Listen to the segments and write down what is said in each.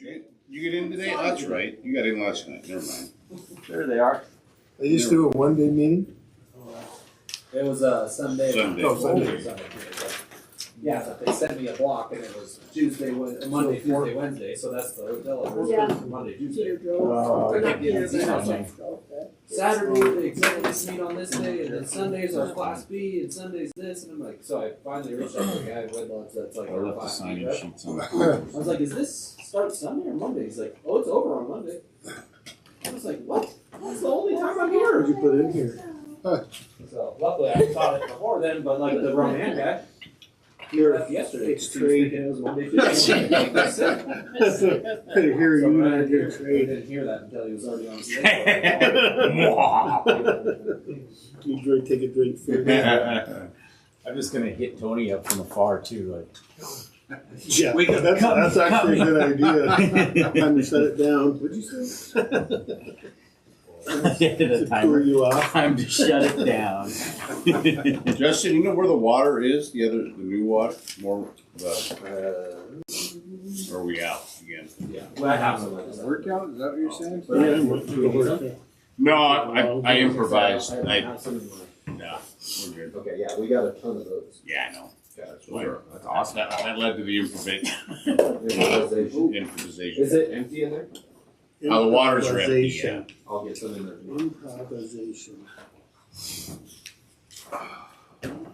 Okay. You get in today? That's right. You got in last night. Never mind. There they are. They used to do a one-day meeting? It was Sunday. Sunday. Oh, Sunday. Yeah, but they sent me a block and it was Monday, Tuesday, Wednesday, so that's the hotel. It was Yeah. Monday, Tuesday. Peter drove. Or not Peter, but Jeff drove, but- Saturday, the executives meet on this day, and then Sundays are Class B, and Sundays this, and I'm like, so I finally reached out to the guy at Red Lodge that's like I our left the Class B sign-in rep. sheets on. I was like, is this start Sunday or Monday? He's like, oh, it's over on Monday. I was like, what? That's the only time I'm What here. did you put in here? So luckily I thought it before then, but like the Roman guy, he left yesterday. It's trade. It was Monday, Tuesday. Better hear So you I not didn't get hear- I trade. didn't hear that until he was already on his You drink, take a drink. I'm just gonna hit Tony up from afar too, Yeah, Wake up, that's come, actually come. a good idea. like. Time to shut it down. What'd you say? The To cool timer. you off. Time to shut it down. Justin, you know where the water is? The new water? More the. Or are we out again? Yeah, well, I have some like that. Workout, is that what you're saying? Yeah. No, I improvised. I I have some in my. nah, we're good. Okay, yeah, we got a ton of those. Yeah, I know. That's That's awesome. That led to the improvisation. Is it empty in there? Oh, the waters are empty, Improvisation. I'll get some in there. Improvisation.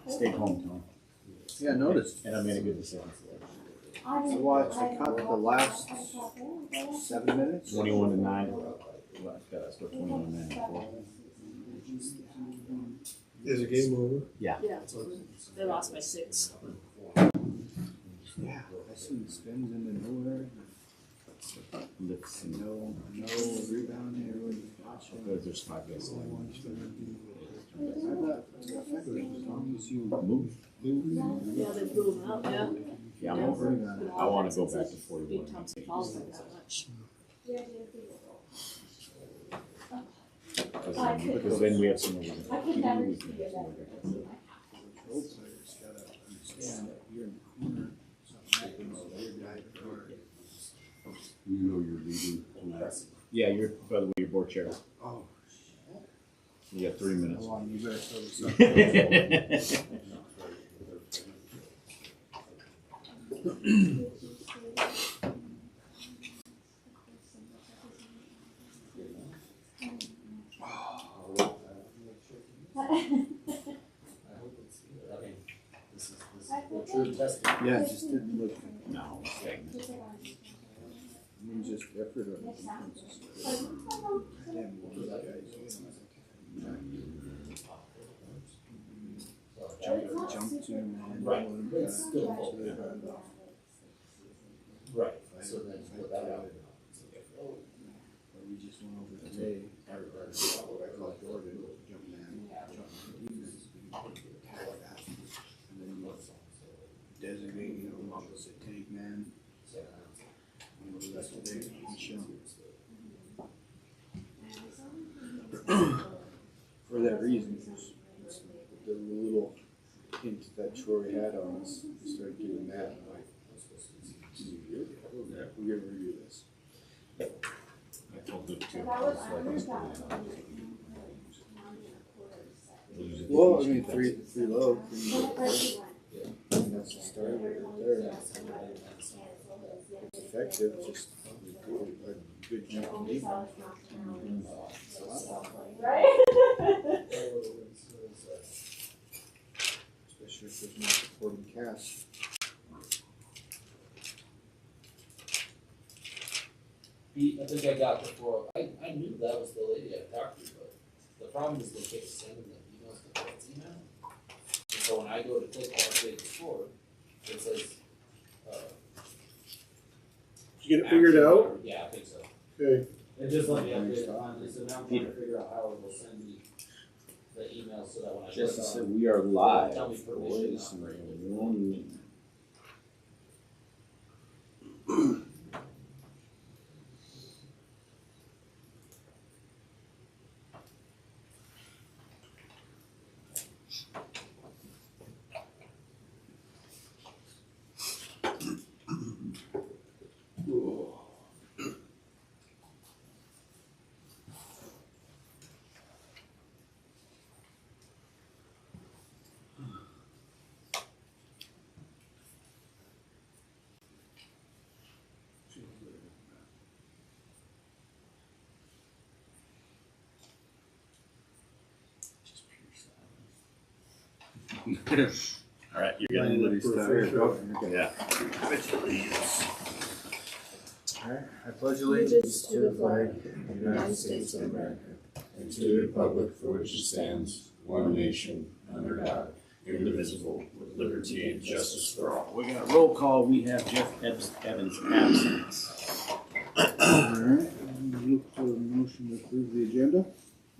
Stay home, Tony. Yeah, I noticed. And I made a good decision. I watched, I caught the last 7 minutes. 21 to 9. Well, I scored 21 to 9. Is the game over? Yeah, they lost by 6. Yeah, I seen spins into nowhere. Lifts and No rebound here. there's 5 guys. I thought as long as you move. Yeah, they blew them out, yeah. Yeah, I'm over it. I want to go back to 41. Beat Thompson Falls like that much. Because then we have some we can do. Role players gotta understand that you're in the corner. Something happens, your guy or You know you're leaving. Yeah, you're, by the way, your board chair. oh, You got 3 minutes. hold on, you better throw this up. True testing. Yeah, it just didn't look. No, stagnant. I mean, just effort on the defense. Damn, what was that guy doing? Jumped to him and Right. let him It's back. still full. Right. So then put that out. Or we just went over today. I called Jordan, jump man, jump defense. Attack that. And then you designate, opposite tank man. The rest of the day, show. For that reason, it's the little hint that Troy had on us, we started doing that, I'm like, we ever review this? I told Luke too. Well, I mean, three low, that's the start of it right there. It's effective, just a good jump in defense. Especially if there's no supporting cast. I think I got before. I knew that was the lady I talked to, but the problem is they kept sending the emails to Brett's email. And so when I go to click on update the score, it says, Did you get it figured out? Yeah, I think so. Okay. It just let me update it finally, so now I'm trying to figure out how it will send me the email so that when I click Jesse said on. we are live. Tell me permission. Boys, and we're in 1 minute. All right, you're Lining good. up for a fair show. Yeah. I pledge allegiance to the flag of the United States of America, and to the republic for which it stands, one nation, under God, indivisible, with liberty and justice for all. We got a roll call. We have Jeff Evans absent. Alright, look for a motion to approve the agenda.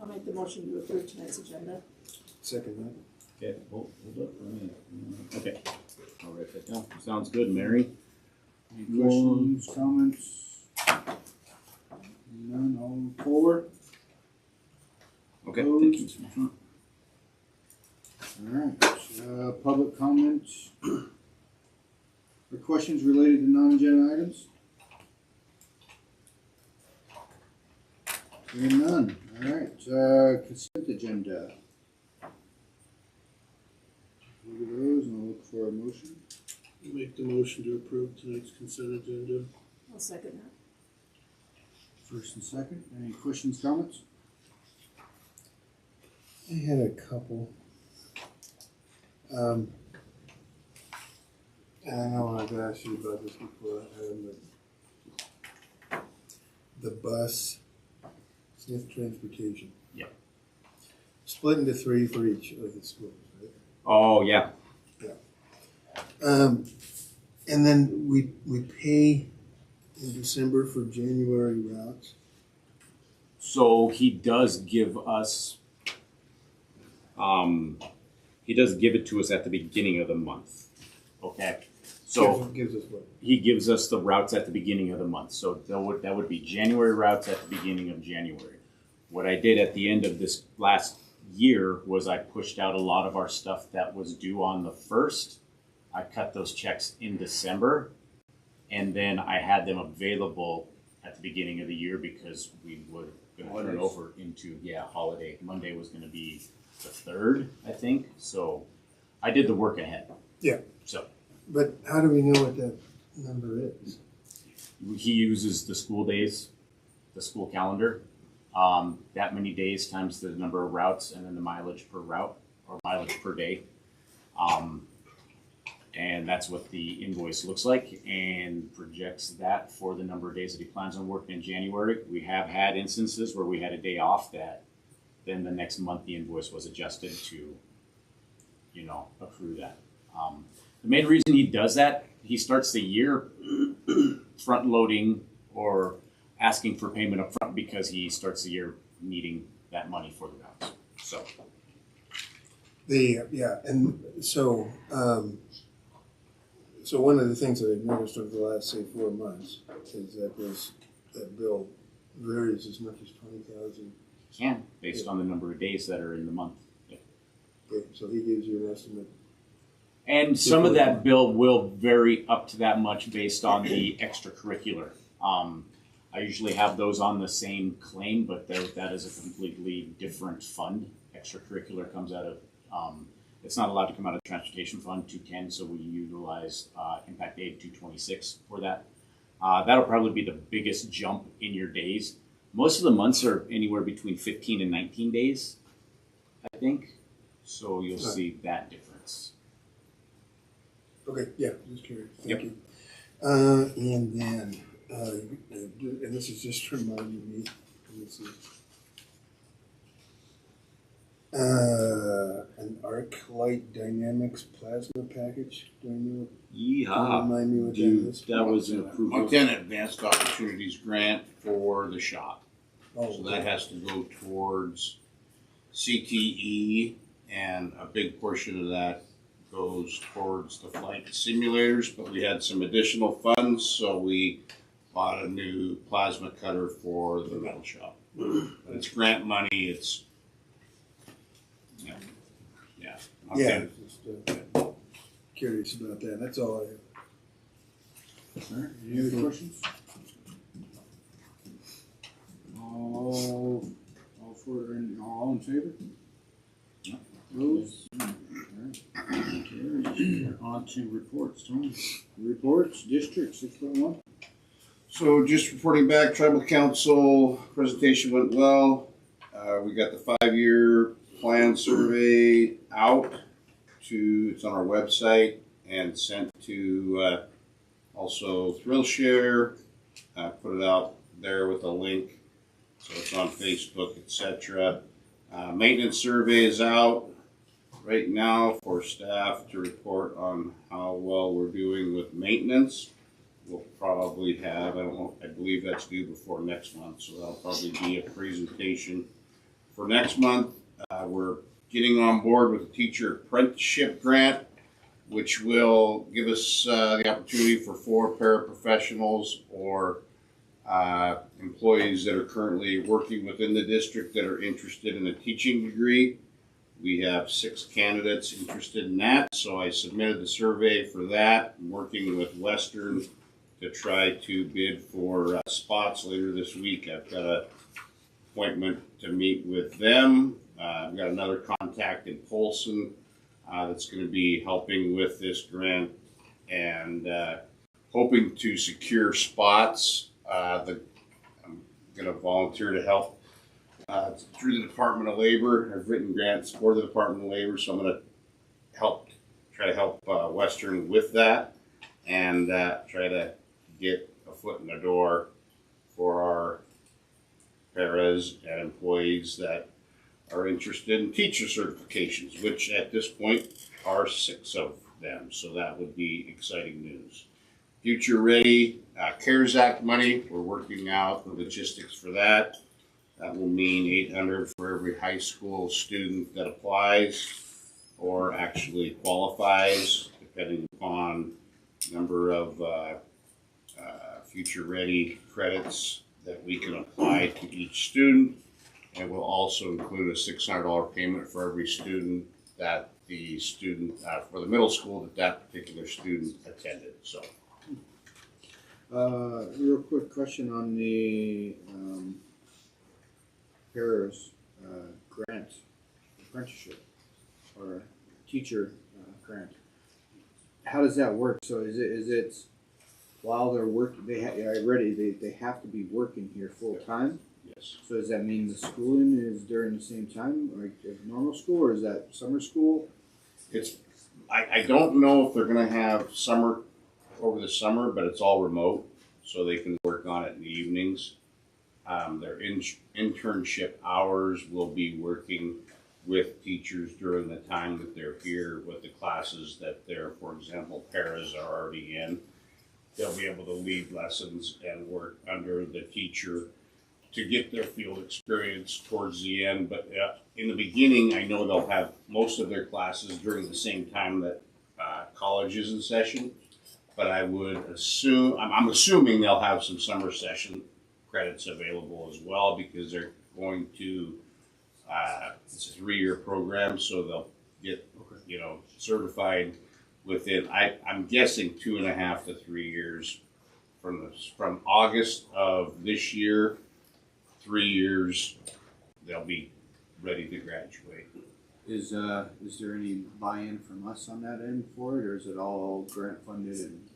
I'll make the motion to approve tonight's agenda. Second Okay, hold up. Okay. I'll write that down. Sounds good, Mary. that. Any questions, comments? None, all forward? Okay, thank you. Alright, public comments? Or questions related to non-agenda items? Hearing none, alright, consent agenda. Look at those and I'll look for a motion. Make the motion to approve tonight's consent agenda. I'll second that. First and second, any questions, comments? I had a couple. And I know I've asked you about this before, but the bus, Smith Transportation. Yep. Split into 3 for each of the schools, right? Oh, yeah. And then we pay in December for January routes. So he does give us, he does give it to us at the beginning of the month. Okay. So Gives us what? he gives us the routes at the beginning of the month. So that would be January routes at the beginning of January. What I did at the end of this last year was I pushed out a lot of our stuff that was due on the 1st. I cut those checks in December, and then I had them available at the beginning of the year because we would gonna turn Holidays. over into holiday. Monday was gonna be the 3rd, I think. So I did the work ahead. Yeah. So But how do we know what that number is? he uses the school days, the school calendar. That many days times the number of routes and then the mileage per route or mileage per day. And that's what the invoice looks like and projects that for the number of days that he plans on working in January. We have had instances where we had a day off that then the next month the invoice was adjusted to, accrue that. The main reason he does that, he starts the year front loading or asking for payment up front because he starts the year needing that money for the routes. So So one of the things that I've noticed over the last, say, 4 months is that bill varies as much as 20,000. he can, based on the number of days that are in the month. Okay, so he gives you an estimate. And some of that bill will vary up to that much based on the extracurricular. I usually have those on the same claim, but that is a completely different fund. Extracurricular comes out of, it's not allowed to come out of Transportation Fund 210, so we utilize Impact Aid 226 for that. That'll probably be the biggest jump in your days. Most of the months are anywhere between 15 and 19 days, I think. So you'll see that difference. Okay, yeah, just curious. Yep. Thank you. And then, and this is just reminding me, let me see. An ArcLight Dynamics plasma package. Do I know? Can you remind me what that is? That was an approval. Montana Advanced Opportunities Grant for the shop. Oh, So that has to go towards CTE, and a big portion of that goes towards the flight simulators, but we had some additional funds, so we bought a new plasma cutter for the metal shop. But it's grant money, it's, yeah. yeah, Okay. just curious about that. That's all I have. All right, any other questions? All in favor? Opposed? On to reports, Tony. Reports, District 6.1. So just reporting back, Tribal Council presentation went well. We got the 5-year plan survey out it's on our website and sent to also Thrillshare. Put it out there with a link, so it's on Facebook, etc. Maintenance survey is out right now for staff to report on how well we're doing with maintenance. We'll probably have, I believe that's due before next month, so that'll probably be a presentation for next month. We're getting on board with the teacher apprenticeship grant, which will give us the opportunity for 4 paraprofessionals or employees that are currently working within the district that are interested in a teaching degree. We have 6 candidates interested in that, so I submitted the survey for that. I'm working with Western to try to bid for spots later this week. I've got an appointment to meet with them. I've got another contact in Polson that's going to be helping with this grant and hoping to secure spots. I'm going to volunteer to help through the Department of Labor. I've written grants for the Department of Labor, so I'm going to try to help Western with that and try to get a foot in the door for our paras and employees that are interested in teacher certifications, which at this point are 6 of them. So that would be exciting news. Future Ready, CARES Act money, we're working out the logistics for that. That will mean $800 for every high school student that applies or actually qualifies, depending upon number of Future Ready credits that we can apply to each student. And we'll also include a $600 payment for every student that the student, for the middle school that particular student attended, so. Real quick question on the Paris grant apprenticeship or teacher grant. How does that work? So is it while they're working? I read it. They have to be working here full time. Yes. So does that mean the schooling is during the same time, like normal school, or is that summer school? I don't know if they're gonna have summer over the summer, but it's all remote, so they can work on it in the evenings. Their internship hours will be working with teachers during the time that they're here with the classes that they're, for example, paras are already in. They'll be able to lead lessons and work under the teacher to get their field experience towards the end. But in the beginning, I know they'll have most of their classes during the same time that college is in session. But I would assume, I'm assuming they'll have some summer session credits available as well, because they're going to, it's a 3-year program, so they'll get, certified within, I'm guessing 2.5 to 3 years from August of this year. 3 years, they'll be ready to graduate. Is there any buy-in from us on that end for it, or is it all grant funded? And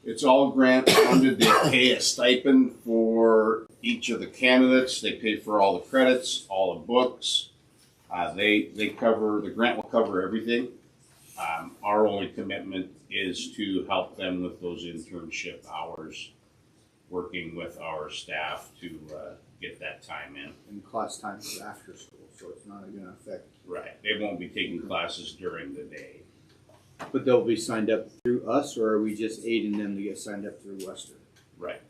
It's all grant funded. They pay a stipend for each of the candidates. They pay for all the credits, all the books. They cover, the grant will cover everything. Our only commitment is to help them with those internship hours, working with our staff to get that time in. and class time is after school, so it's not going to affect. Right. They won't be taking classes during the day. But they'll be signed up through us, or are we just aiding them to get signed up through Western? Right.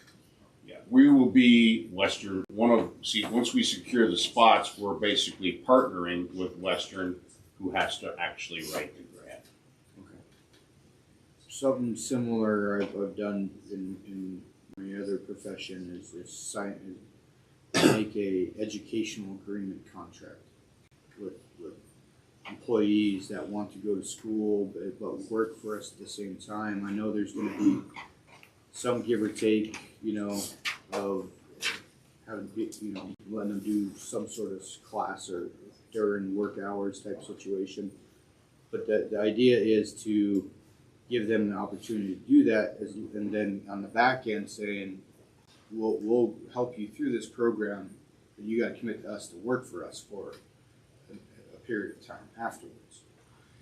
Yeah. We will be Western. Once we secure the spots, we're basically partnering with Western, who has to actually write the grant. Okay. Something similar I've done in my other profession is make a educational agreement contract with employees that want to go to school but work for us at the same time. I know there's going to be some give or take, of how to get, letting them do some sort of class or during work hours type situation. But the idea is to give them the opportunity to do that, and then on the back end saying, we'll help you through this program, but you got to commit to us to work for us for a period of time afterwards.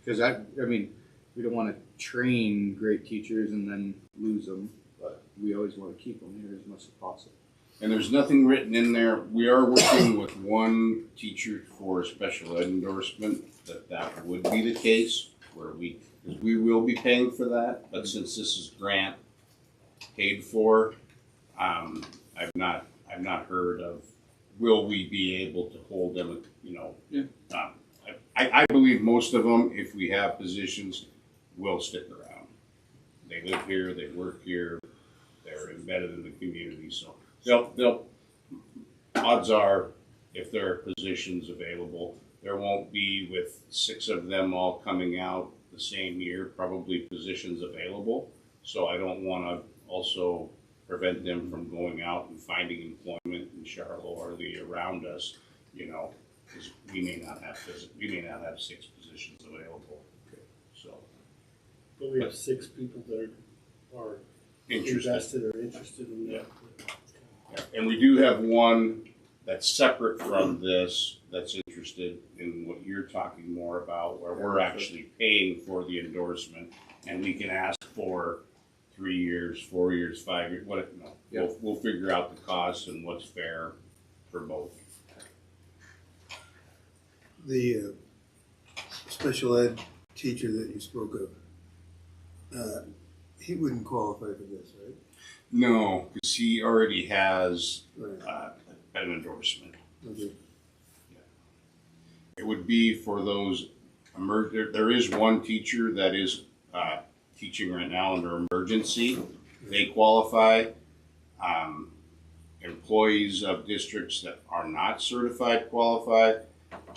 Cause I mean, we don't wanna train great teachers and then lose them, but we always wanna keep them here as much as possible. And there's nothing written in there. We are working with one teacher for a special ed endorsement, that would be the case, where we will be paying for that, but since this is grant paid for, I've not heard of, will we be able to hold them, you know? Yeah. I believe most of them, if we have positions, will stick around. They live here, they work here, they're embedded in the community, so they'll, odds are, if there are positions available, there won't be with 6 of them all coming out the same year, probably positions available. So I don't wanna also prevent them from going out and finding employment in Charlotte or the around us, you know, because we may not have 6 positions available, so. But we have 6 people that are Interested. invested or interested in that. And we do have one that's separate from this, that's interested in what you're talking more about, where we're actually paying for the endorsement, and we can ask for 3 years, 4 years, 5 years, we'll figure out the costs and what's fair for both. The special ed teacher that you spoke of, he wouldn't qualify for this, right? No, because he already has Right. an endorsement. Okay. It would be for those there is one teacher that is teaching right now under emergency. They qualify. Employees of districts that are not certified qualify.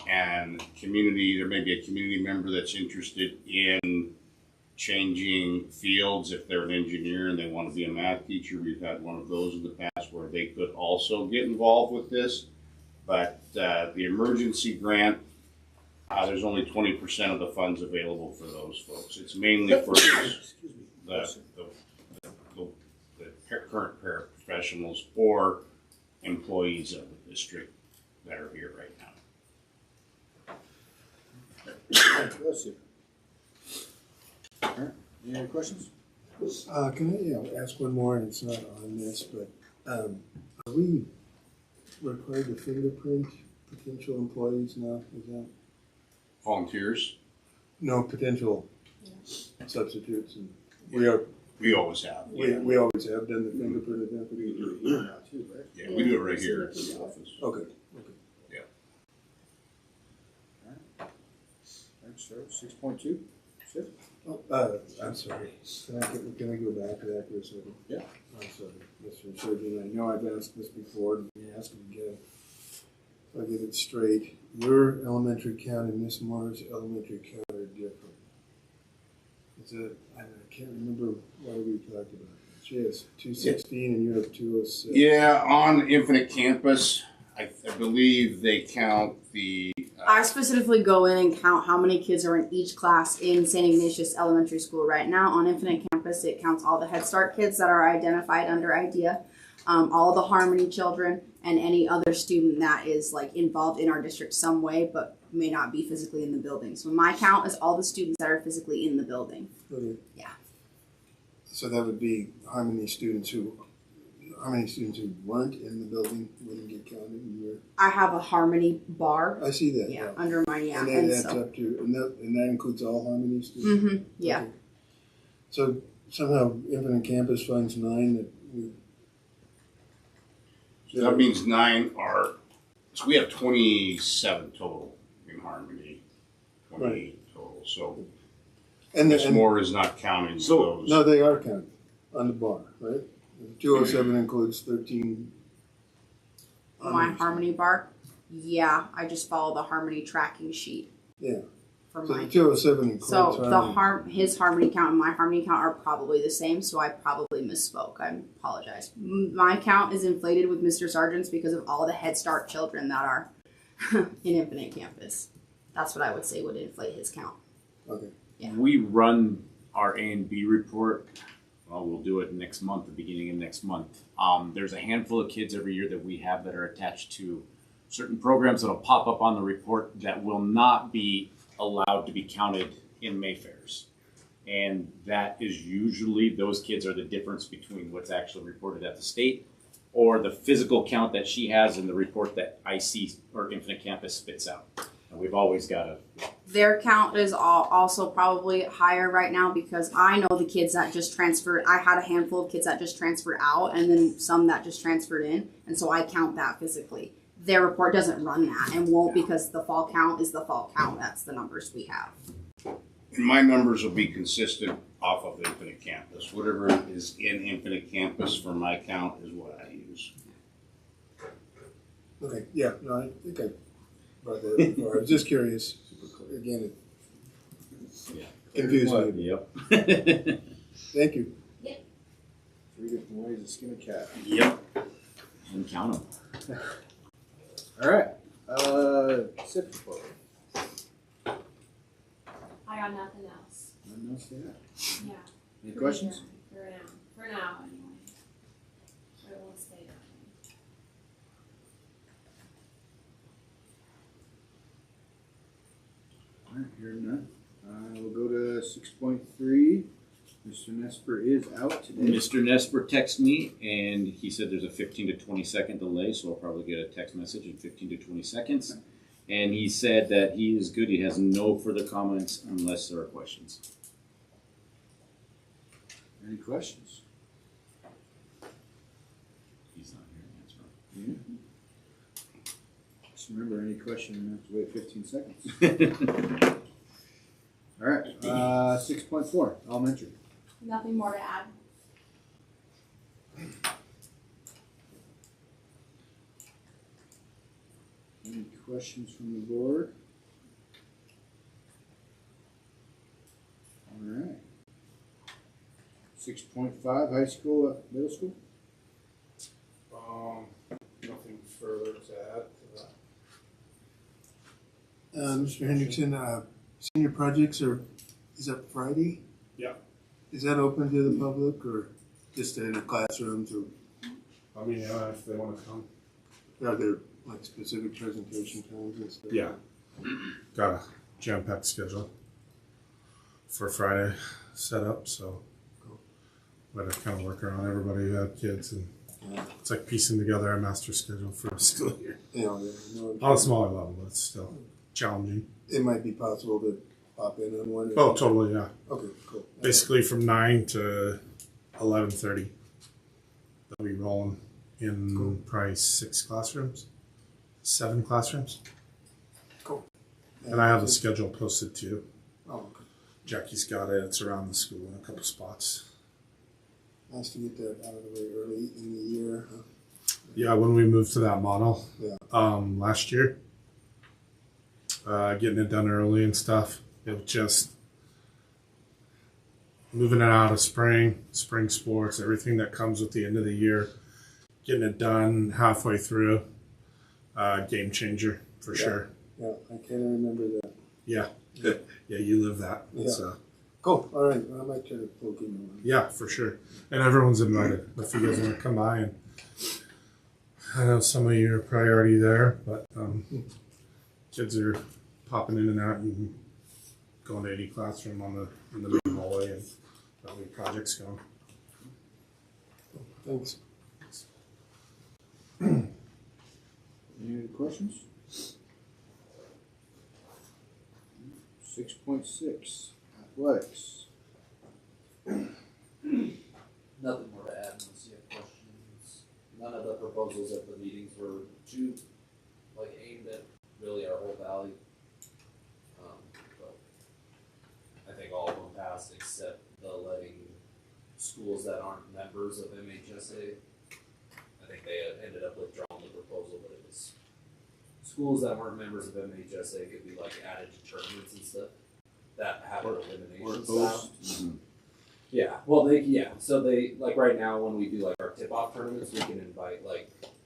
And there may be a community member that's interested in changing fields. If they're an engineer and they want to be a math teacher, we've had one of those in the past where they could also get involved with this. But the emergency grant, there's only 20% of the funds available for those folks. It's mainly for the current paraprofessionals or employees of the district that are here right now. Bless you. Alright, any other questions? Can I ask one more, and it's not on this, but are we required to fingerprint potential employees now? Is that? Volunteers, No, potential substitutes, and we are, we always have. we always have done the fingerprint of that. We can do it here now too, right? Yeah, we do it right here in the office. Okay, Thanks, sir. 6.2. Sid? I'm sorry. Can I go back to that for a second? Yeah. I'm sorry, Mr. Surgeon, I know I've asked this before, and you asked it again. So I get it straight. Your elementary count and Miss Moore's elementary count are different. Is it, I can't remember what we talked about. She has 216 and you have 206. Yeah, on Infinite Campus, I believe they count the. I specifically go in and count how many kids are in each class in St. Ignatius Elementary School right now. On Infinite Campus, it counts all the Head Start kids that are identified under IDEA, all the Harmony children, and any other student that is like involved in our district some way, but may not be physically in the building. So my count is all the students that are physically in the building. Okay. Yeah. So that would be how many students who weren't in the building wouldn't get counted in your. I have a Harmony bar. I see that. Yeah, under my And then that's up to, and that includes all Harmony students? Mm-hmm. Yeah. Okay. So somehow Infinite Campus funds 9 that we. So that means 9 are. So we have 27 total in Harmony. 28 total. So And Miss Moore is not counting those. no, they are counted on the bar, right? 207 includes 13. My Harmony bar. Yeah, I just follow the Harmony tracking sheet. Yeah. For So my the 207 includes So the Harmony. his Harmony count and my Harmony count are probably the same, so I probably misspoke. I apologize. My count is inflated with Mr. Sargent's because of all the Head Start children that are in Infinite Campus. That's what I would say would inflate his count. Okay. Yeah. We run our A and B report. Well, we'll do it next month, the beginning of next month. There's a handful of kids every year that we have that are attached to certain programs that'll pop up on the report that will not be allowed to be counted in Mayfairs. And that is usually, those kids are the difference between what's actually reported at the state or the physical count that she has in the report that IC or Infinite Campus spits out. And we've always got to, Their count is also probably higher right now because I know the kids that just transferred. I had a handful of kids that just transferred out and then some that just transferred in. And so I count that physically. Their report doesn't run that and won't because the fall count is the fall count. That's the numbers we have. And my numbers will be consistent off of Infinite Campus. Whatever is in Infinite Campus for my count is what I use. Okay, yeah, no, I think I brought that up before. I was just curious. Again, it confused me. yep. Thank you. 3 different ways to skin a cat. Yep. And count them. All right. SIP report. I got nothing else. Nothing else to add. Yeah. Any questions? For now. For now, anyway. But it won't stay that way. All right, hearing none. We'll go to 6.3. Mr. Nesper is out today. Mr. Nesper texted me and he said there's a 15 to 20 second delay, so I'll probably get a text message in 15 to 20 seconds. And he said that he is good. He has no further comments unless there are questions. Any questions? He's not here. That's Yeah. Just remember, any question, you have to wait 15 seconds. right. All right. 6.4. Elementary. Nothing more to add. Any questions from the board? All right. 6.5. High school, middle school. Nothing further to add to that. Mr. Hendrickson, senior projects is that Friday? Yeah. Is that open to the public or just in the classrooms or I mean, yeah, if they wanna come. are there like specific presentation times and stuff? Yeah. Got a jam-packed schedule for Friday set up, so but I kind of work around everybody who had kids, and it's like piecing together a master schedule for a school year. You know, no, On a smaller level, but it's still challenging. it might be possible to pop in on one. Oh, totally, yeah. Okay, cool. Basically from 9 to 11:30. They'll be rolling in probably 6 classrooms, 7 classrooms. Cool. And I have the schedule posted too. Oh, okay. Jackie's got it. It's around the school in a couple spots. Nice to get that out of the way early in the year. Huh? Yeah, when we moved to that model, Yeah. last year, getting it done early and stuff. It was just moving it out of spring sports, everything that comes with the end of the year, getting it done halfway through, game changer for sure. Yeah, I can't remember that. Yeah, yeah, you live that. Yeah. So Cool. All right. Well, I might try to poke in on yeah, for sure. And everyone's invited if you guys want to come by. And I know some of you are priority there, but kids are popping in and out and going to any classroom in the main hallway and got any projects going. Thanks. Any other questions? 6.6. Athletics. Nothing more to add unless you have questions. None of the proposals at the meetings were too, aimed at really our whole valley. But I think all of them passed except the letting schools that aren't members of MHSA. I think they had ended up withdrawing the proposal, but it was schools that weren't members of MHSA could be added to tournaments and stuff that have an elimination style. Yeah, well, so they, right now, when we do, our tip-off tournaments, we can invite,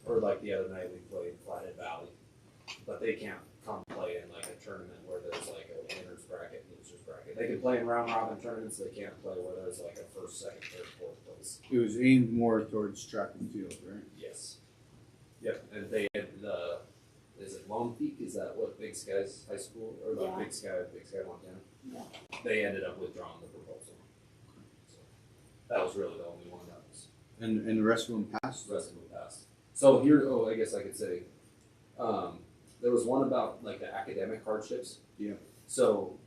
or the other night, we played Flathead Valley, but they can't come play in, a tournament where there's, a winner's bracket, loser's bracket. They can play in round-robin tournaments, they can't play where there's, a first, second, third, fourth place. It was aimed more towards track and field, right? Yes. Yep, and they had, is it Lone Peak? Is that what Big Sky's high school, or not Yeah. Big Sky, Montana? Yeah. They ended up withdrawing the proposal. So that was really the only one that was, And the rest of them passed? the rest of them passed. So here, I guess I could say, there was one about like the academic hardships. Yeah. So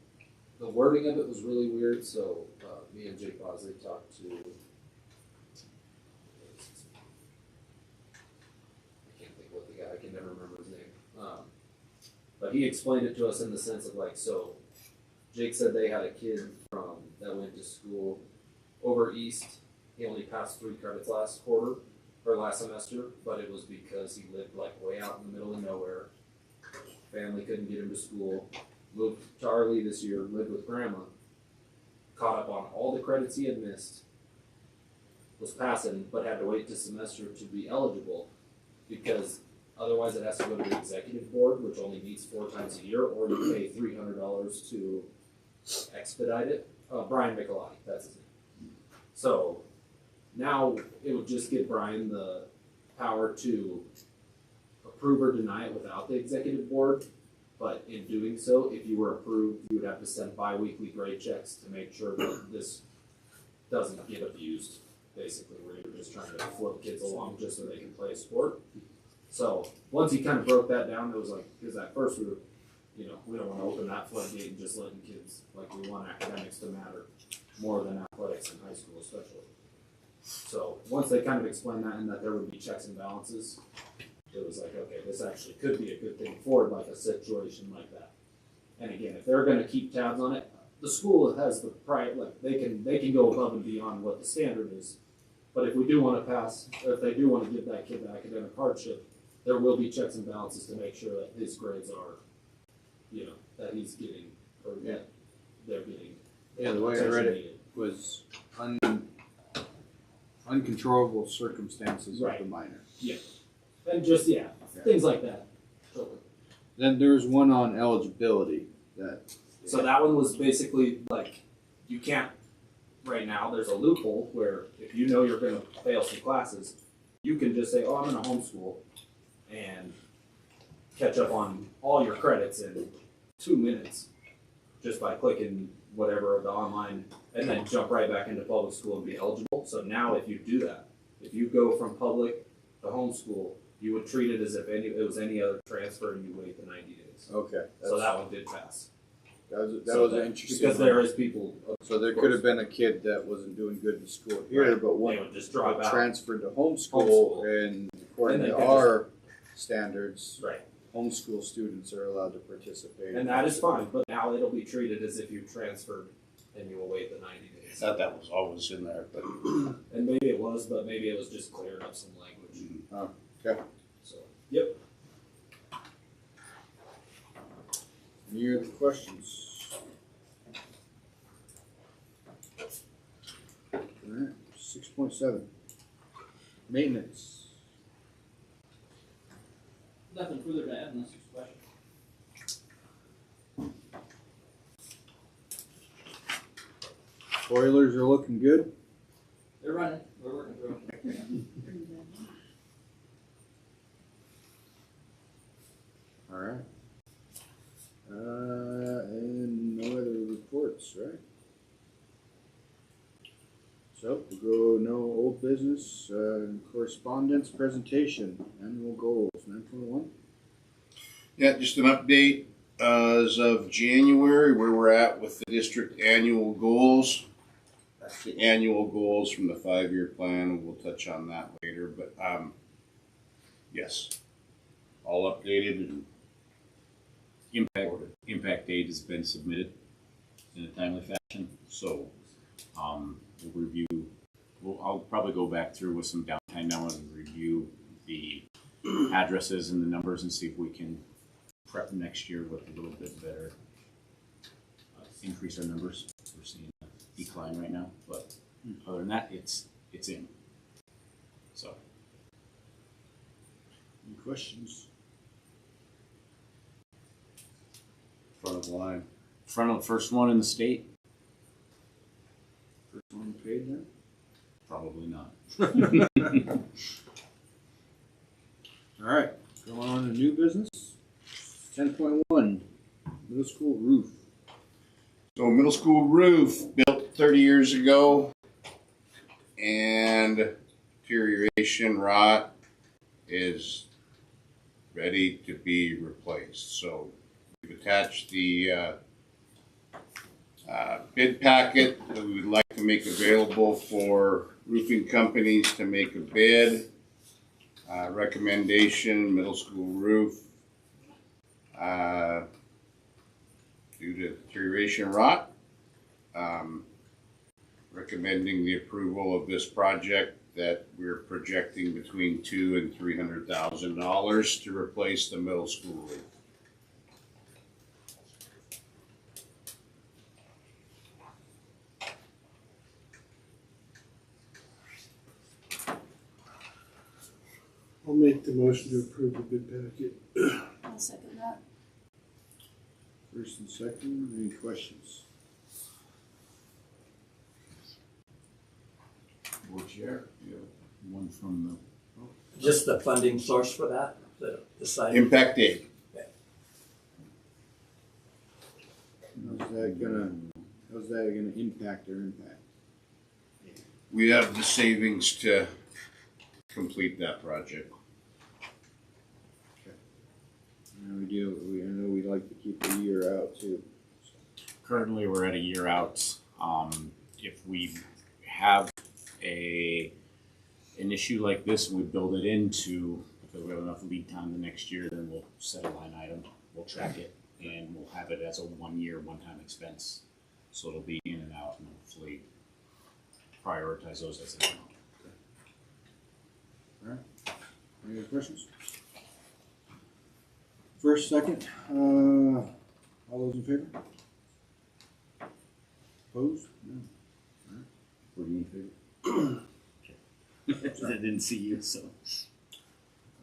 the wording of it was really weird, so, me and Jake Bosley talked to, I can't think what the guy, I can never remember his name. But he explained it to us in the sense of like, so Jake said they had a kid that went to school over east. He only passed 3 credits last quarter, or last semester, but it was because he lived like way out in the middle of nowhere. Family couldn't get him to school. Moved to Arley this year, lived with grandma, caught up on all the credits he had missed, was passing, but had to wait this semester to be eligible because otherwise it has to go to the executive board, which only meets 4 times a year, or you pay $300 to expedite it. Brian Michelati, that's his name. So now it would just give Brian the power to approve or deny it without the executive board. But in doing so, if you were approved, you would have to send bi-weekly grade checks to make sure that this doesn't get abused, basically, where you're just trying to float kids along just so they can play a sport. So once he kind of broke that down, it was like, because at first we were, we don't want to open that floodgate and just letting kids, like we want academics to matter more than athletics in high school especially. So once they kind of explained that and that there would be checks and balances, it was like, okay, this actually could be a good thing for like a situation like that. And again, if they're gonna keep tabs on it, the school has the pride, like they can go above and beyond what the standard is. But if we do wanna pass, or if they do wanna give that kid the academic hardship, there will be checks and balances to make sure that his grades are, that he's getting, or that they're getting. Yeah, the way I read it was uncontrollable circumstances of the minor. And just, things like that. Totally. Then there's one on eligibility that. So that one was basically like, you can't, right now, there's a loophole where if you know you're gonna fail some classes, you can just say, oh, I'm gonna homeschool and catch up on all your credits in 2 minutes just by clicking whatever the online, and then jump right back into public school and be eligible. So now if you do that, if you go from public to homeschool, you would treat it as if it was any other transfer and you wait the 90 days. Okay. So that one did pass. That was So an interesting. Because one. there is people. So there could have been a kid that wasn't doing good in school here, Right. but They one would just drop out. transferred to homeschool, Homeschool. and according And they to could our standards, Right. homeschool students are allowed to participate. And that is fine, but now it'll be treated as if you transferred and you will wait the 90 I days. thought that was always in there, but And maybe it was, but maybe it was just clearing up some language. Oh, okay. So, yep. Any other questions? Alright, 6.7. Maintenance. Nothing further to add unless there's questions. Boilers are looking good. They're running, we're working through them. Alright. And no other reports, right? So we'll go no old business, correspondence, presentation, annual goals, 9.1. yeah, just an update as of January, where we're at with the district annual goals. That's the annual goals from the 5-year plan. We'll touch on that later, but yes, all updated and Impact aid has been submitted in a timely fashion, so we'll review. I'll probably go back through with some downtime now and review the addresses and the numbers and see if we can prep next year with a little bit better, increase our numbers. We're seeing a decline right now, but other than that, it's in. So. Any questions? front of the line. Front of the first one in the state? First one paid then? Probably not. Alright, going on to new business. 10.1, middle school roof. So middle school roof built 30 years ago, and deterioration rot is ready to be replaced. So we've attached the bid packet that we would like to make available for roofing companies to make a bid. Recommendation, middle school roof. Due to deterioration rot. Recommending the approval of this project that we're projecting between $200,000 and $300,000 to replace the middle school roof. I'll make the motion to approve the bid packet. I'll second that. First and second, any questions? Board Chair, you have one from Just the funding source for that, the the site. impact aid. How's that gonna impact their impact? We have the savings to complete that project. I know we like to keep a year out too. Currently, we're at a year out. If we have an issue like this and we build it into, because we have enough lead time the next year, then we'll set a line item, we'll track it, and we'll have it as a 1 year, one-time expense. So it'll be in and out, and hopefully prioritize those as they come. Any other questions? First, second, all those in favor? Opposed? No. All right. Were you in favor? I didn't see you, so.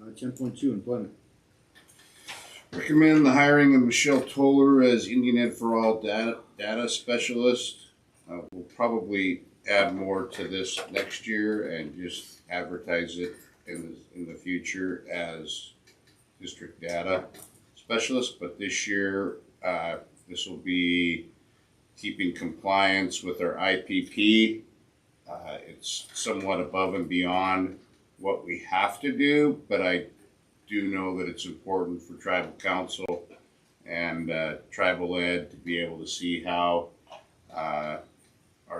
10.2, employment. Recommend the hiring of Michelle Toller as Indian Ed for All data specialist. We'll probably add more to this next year and just advertise it in the future as district data specialist. But this year, this will be keeping compliance with our IPP. It's somewhat above and beyond what we have to do, but I do know that it's important for tribal council and tribal ed to be able to see how our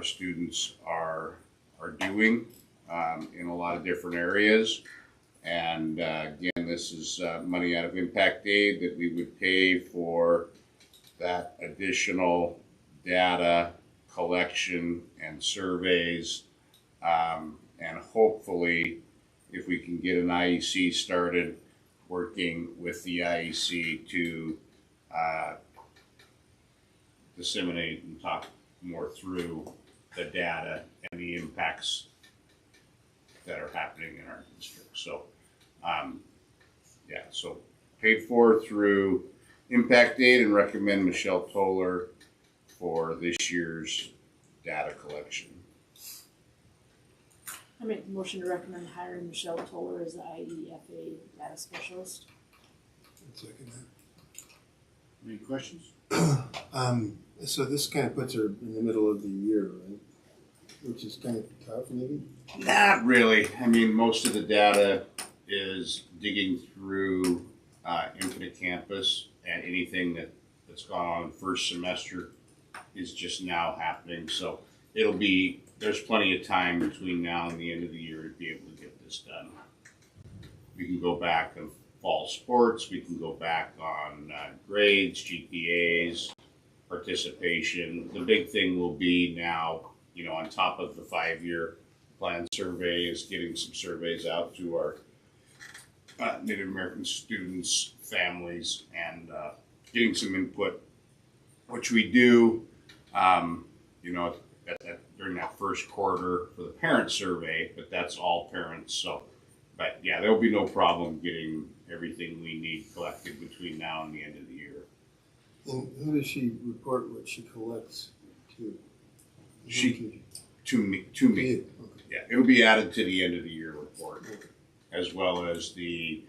students are doing in a lot of different areas. And again, this is money out of impact aid that we would pay for that additional data collection and surveys. And hopefully, if we can get an IEC started, working with the IEC to disseminate and talk more through the data and the impacts that are happening in our district. So, so paid for through impact aid, and recommend Michelle Toller for this year's data collection. I make the motion to recommend hiring Michelle Toller as the IDFA data specialist. I'll second that. Any questions? So this kind of puts her in the middle of the year, right? Which is kind of tough, maybe? Not really. I mean, most of the data is digging through Infinite Campus, and anything that's gone on first semester is just now happening. So there's plenty of time between now and the end of the year to be able to get this done. We can go back on fall sports, we can go back on grades, GPAs, participation. The big thing will be now, on top of the 5-year plan survey, is getting some surveys out to our Native American students, families, and getting some input, which we do, during that first quarter for the parent survey, but that's all parents. So, but yeah, there'll be no problem getting everything we need collected between now and the end of the year. And who does she report what she collects to? To me. Okay. Yeah, it'll be added to the end of the year report, as well as the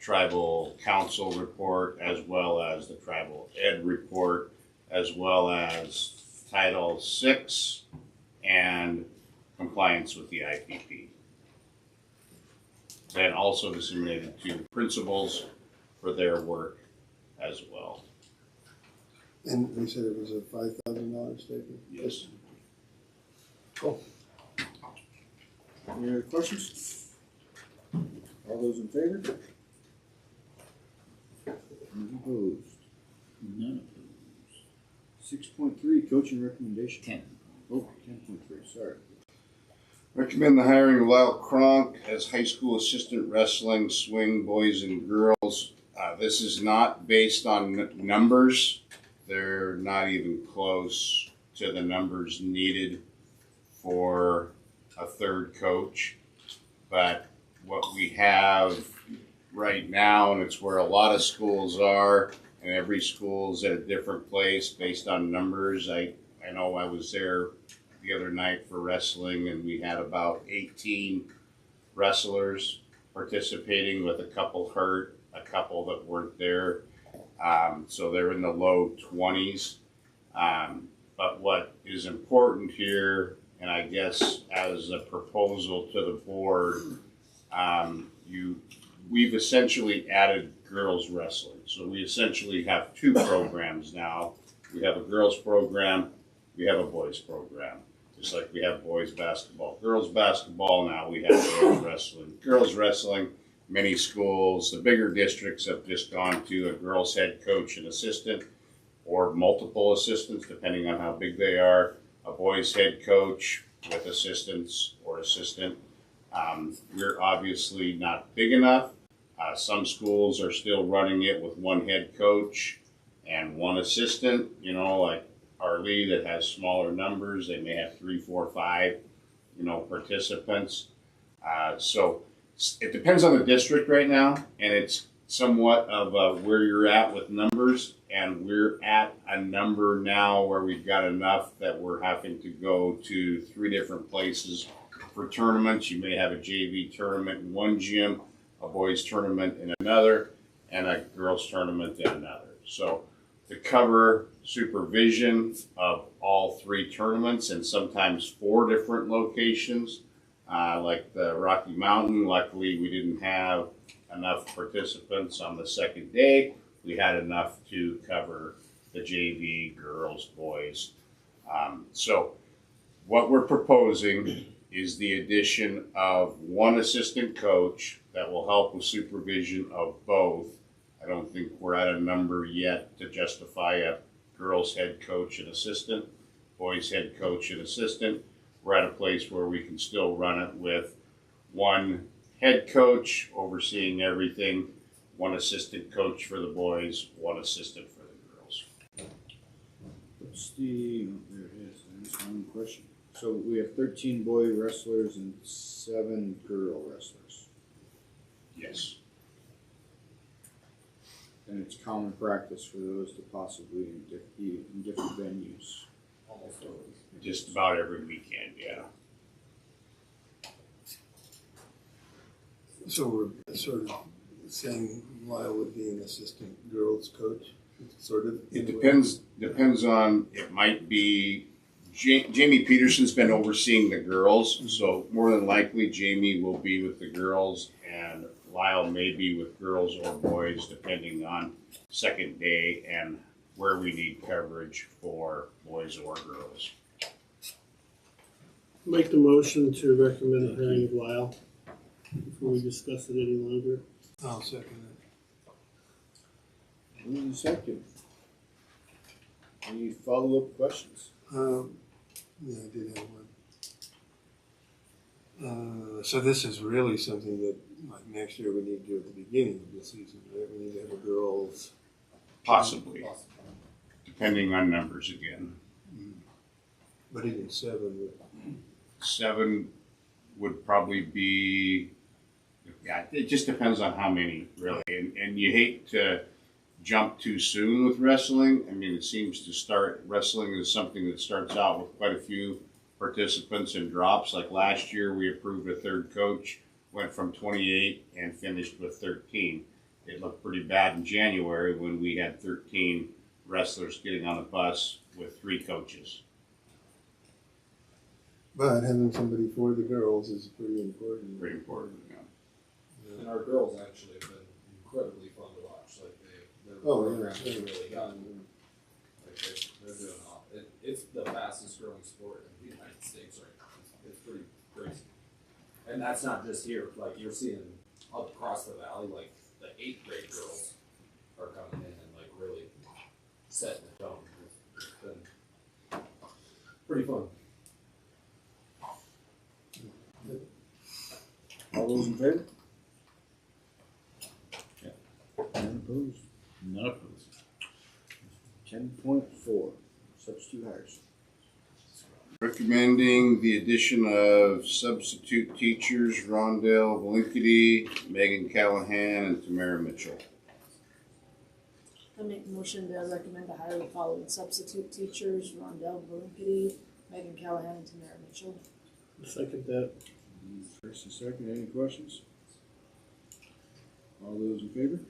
tribal council report, as well as the tribal ed report, as well as Title VI and compliance with the IPP. Then also disseminated to principals for their work as well. And we said it was a $5,000 statement? Yes. Cool. Any other questions? All those in favor? Any opposed? None opposed. 6.3, coaching recommendation. 10. Oh, 10.3, sorry. Recommend the hiring of Lyle Cronk as high school assistant wrestling swing boys and girls. This is not based on numbers. They're not even close to the numbers needed for a third coach. But what we have right now, and it's where a lot of schools are, and every school's at a different place based on numbers. I know I was there the other night for wrestling, and we had about 18 wrestlers participating, with a couple hurt, a couple that weren't there. So they're in the low 20s. But what is important here, and I guess as a proposal to the board, we've essentially added girls wrestling. So we essentially have two programs now. We have a girls program, we have a boys program. Just like we have boys basketball, girls basketball, now we have girls wrestling. Girls wrestling, many schools, the bigger districts have just gone to a girls head coach and assistant, or multiple assistants depending on how big they are. A boys head coach with assistants or assistant. We're obviously not big enough. Some schools are still running it with one head coach and one assistant, like our league that has smaller numbers. They may have 3, 4, 5, participants. So it depends on the district right now, and it's somewhat of where you're at with numbers. And we're at a number now where we've got enough that we're having to go to 3 different places for tournaments. You may have a JV tournament in one gym, a boys tournament in another, and a girls tournament in another. So to cover supervision of all 3 tournaments, and sometimes 4 different locations, like the Rocky Mountain, luckily we didn't have enough participants on the second day. We had enough to cover the JV, girls, boys. So what we're proposing is the addition of 1 assistant coach that will help with supervision of both. I don't think we're at a number yet to justify a girls head coach and assistant, boys head coach and assistant. We're at a place where we can still run it with 1 head coach overseeing everything, 1 assistant coach for the boys, 1 assistant for the girls. What's there it is, I just one question. So we have 13 boy wrestlers and 7 girl wrestlers. Yes. And it's common practice for those to possibly be in different venues. Almost always. Just about every weekend, yeah. So we're sort of saying Lyle would be an assistant girls coach, sort of. It depends on, it might be, Jamie Peterson's been overseeing the girls, so more than likely Jamie will be with the girls, and Lyle may be with girls or boys, depending on second day and where we need coverage for boys or girls. Make the motion to recommend the hiring of Lyle before we discuss it any longer. I'll second it. Move in second. Any follow-up questions? Yeah, I did have one. So this is really something that, like, next year we need to do at the beginning of the season, right? We need to have a girls. Possibly, depending on numbers again. But even 7 7 would probably be, yeah, it just depends on how many, really. And you hate to jump too soon with wrestling. I mean, it seems to start, wrestling is something that starts out with quite a few participants and drops. Like last year, we approved a third coach, went from 28 and finished with 13. it looked pretty bad in January when we had 13 wrestlers getting on a bus with 3 coaches. But having somebody for the girls is pretty important. Pretty important, yeah. And our girls actually have been incredibly fun to watch, like their Oh, yeah, programs sure. really gotten, like they're doing all, it's the fastest growing sport in the United States right now, it's pretty crazy. And that's not just here, like you're seeing up across the valley, like the 8th grade girls are coming in and like really setting the tone, it's been pretty fun. All those in favor? None opposed? None opposed. 10.4, substitute hires. Recommending the addition of substitute teachers Rondell Valinkity, Megan Callahan, and Tamara Mitchell. I make a motion to recommend to hire the following substitute teachers, Rondell Valinkity, Megan Callahan, and Tamara Mitchell. Second that. First and second, any questions? All those in favor?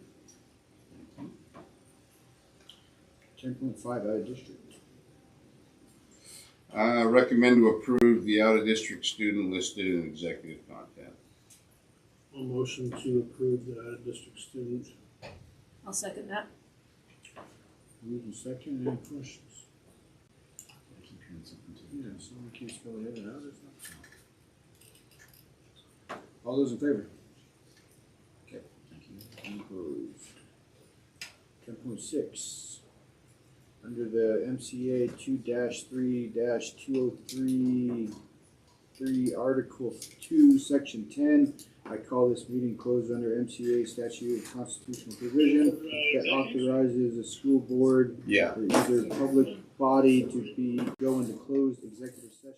10.5, out of district. Recommend to approve the out-of-district student listed in executive content. A motion to approve the out-of-district student. I'll second that. Moved and second, any questions? I keep hearing something too. Yeah, someone keeps going in and out, isn't it? All those in favor? Thank you. Any opposed? 10.6. Under the MCA 2-3-203, Article 2, Section 10, I call this meeting closed under MCA statute and constitutional provision that authorizes the school board Yeah. or either public body to go into closed executive session.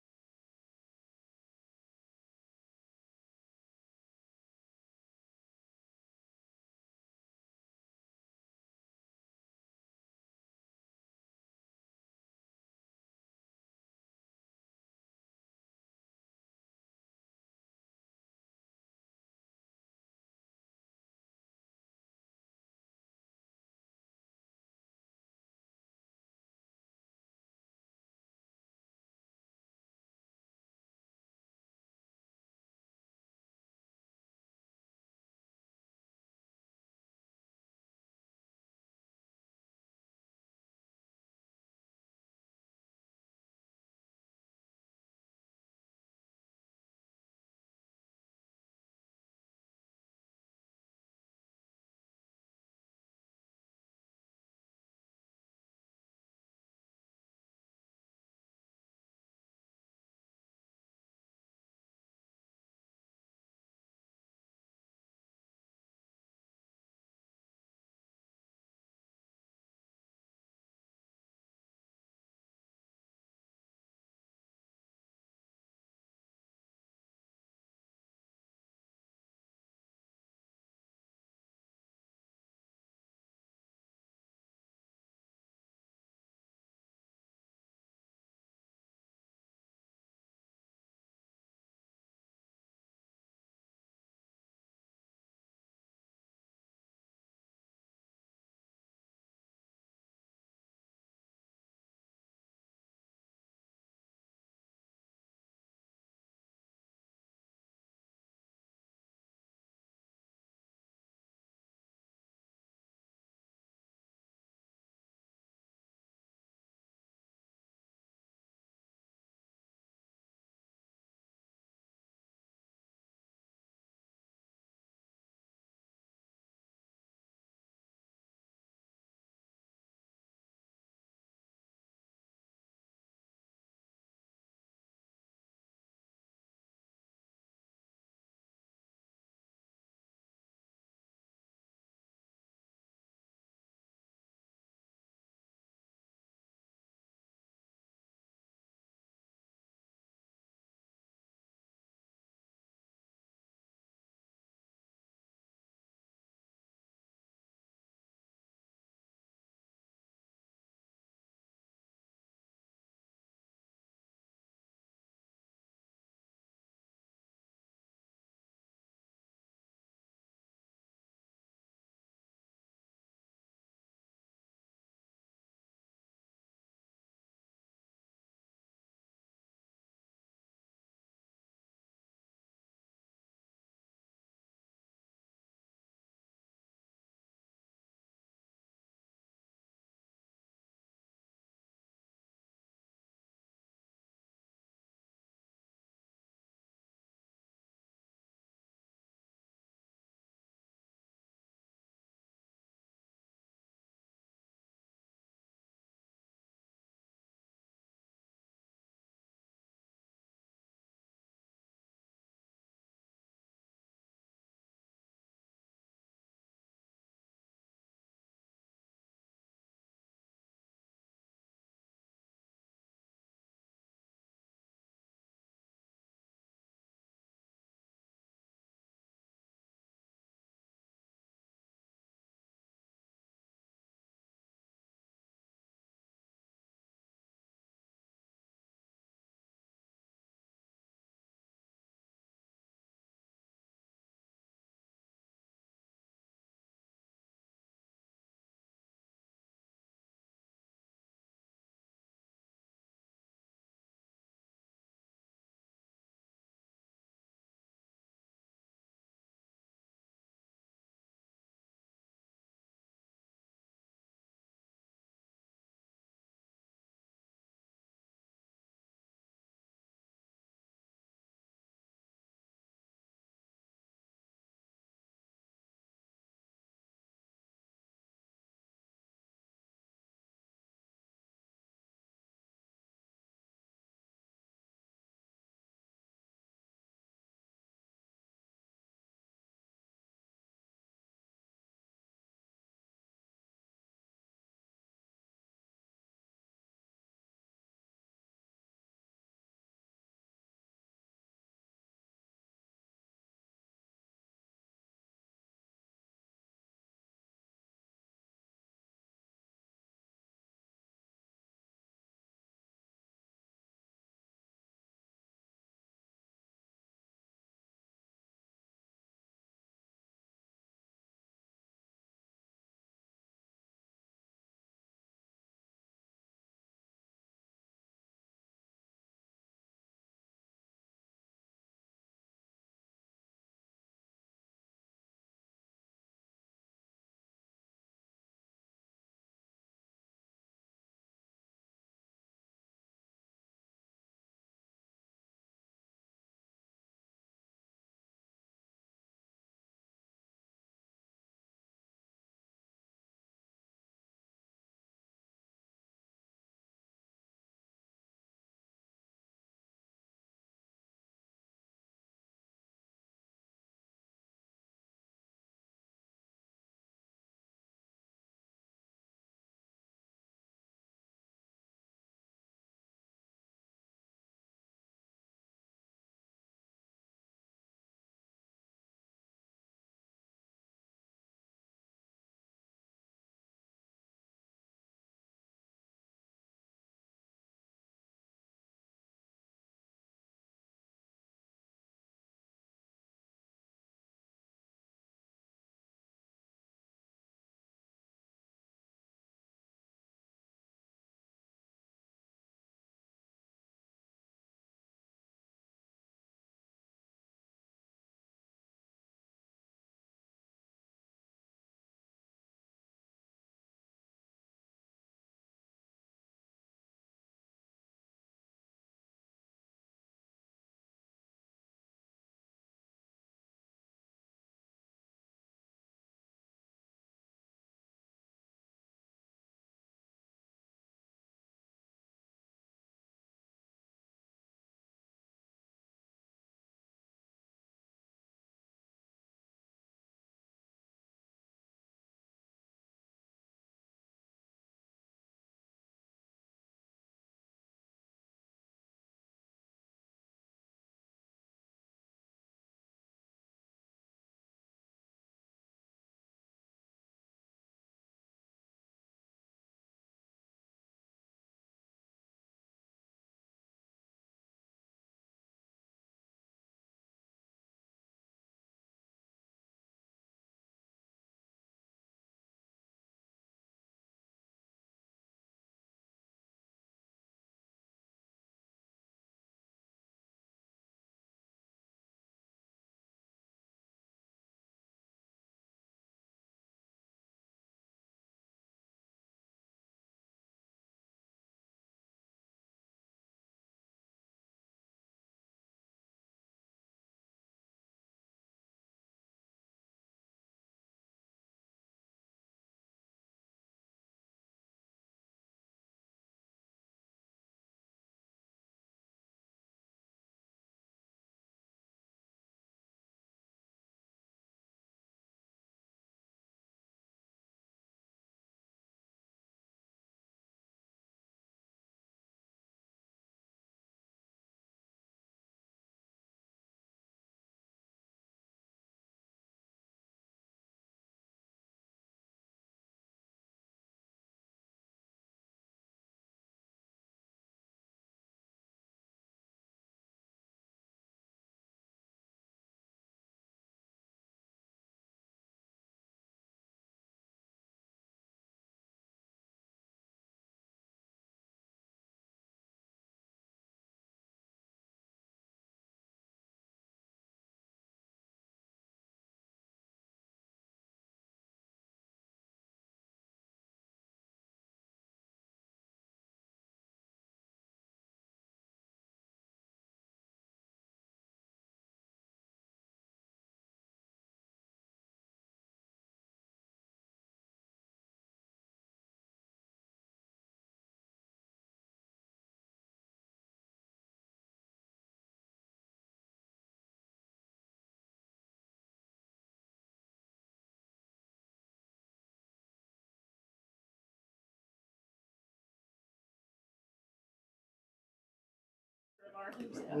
All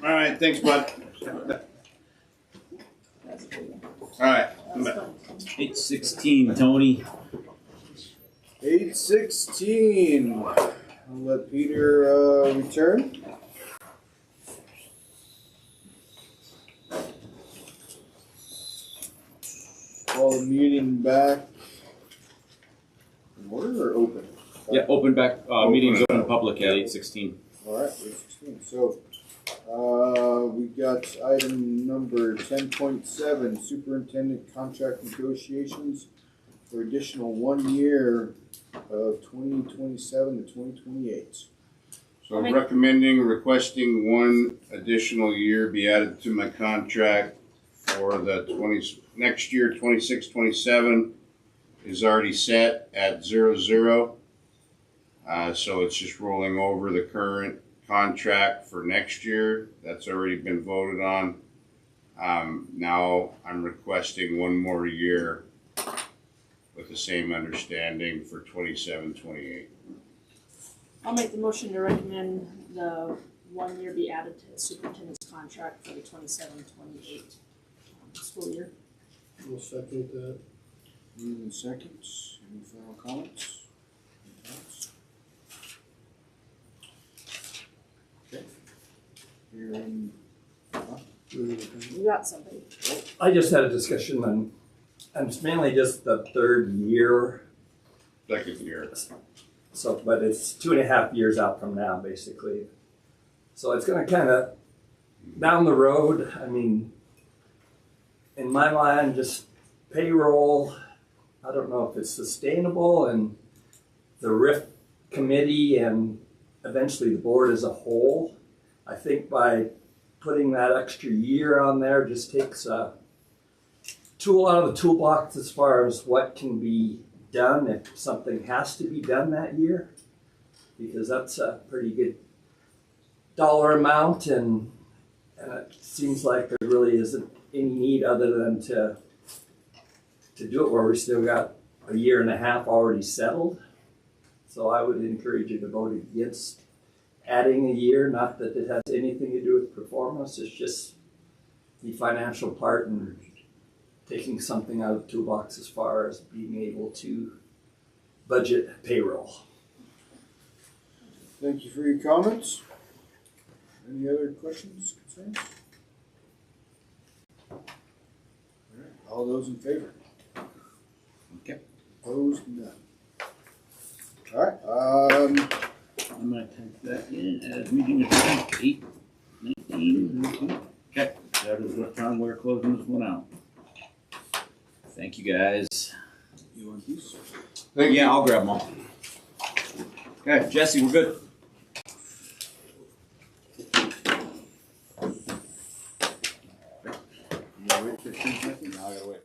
right, thanks, bud. That's cool. All right. That's fun. 8:16, Tony. 8:16. I'll let Peter return. Call the meeting back. In order or open? Yeah, open back, meeting's open to public at 8:16. All right, 8:16. So, we got item number 10.7, superintendent contract negotiations for additional 1 year of 2027 to 2028. So requesting one additional year be added to my contract for the next year, 26, 27 is already set at 0. So it's just rolling over the current contract for next year. That's already been voted on. Now I'm requesting 1 more year with the same understanding for 27, 28. I'll make the motion to recommend the 1 year be added to the superintendent's contract for the 27-28 school year. I'll second that. Move in seconds. Any final comments? Any thoughts? Okay. Hearing. You got somebody. I just had a discussion and it's mainly just the third year. Second year. So, but it's 2.5 years out from now, basically. So it's gonna kind of, down the road, I mean, in my mind, just payroll, I don't know if it's sustainable, and the RIF committee and eventually the board as a whole, I think by putting that extra year on there just takes a tool out of the toolbox as far as what can be done if something has to be done that year, because that's a pretty good dollar amount, and it seems like there really isn't any need other than to do it where we still got 1.5 years already settled. So I would encourage you to vote against adding a year, not that it has anything to do with performance, it's just the financial part and taking something out of the toolbox as far as being able to budget payroll. Thank you for your comments. Any other questions, concerns? All right, all those in favor? Okay. Opposed? None. All right, I'm gonna type that in as meeting adjourned 8:19. Okay. That is what time we're closing this one out. Thank you, guys. you want these? Yeah, I'll grab them all. Okay, Jesse, we're good. You gotta wait 15 seconds? Now I gotta wait.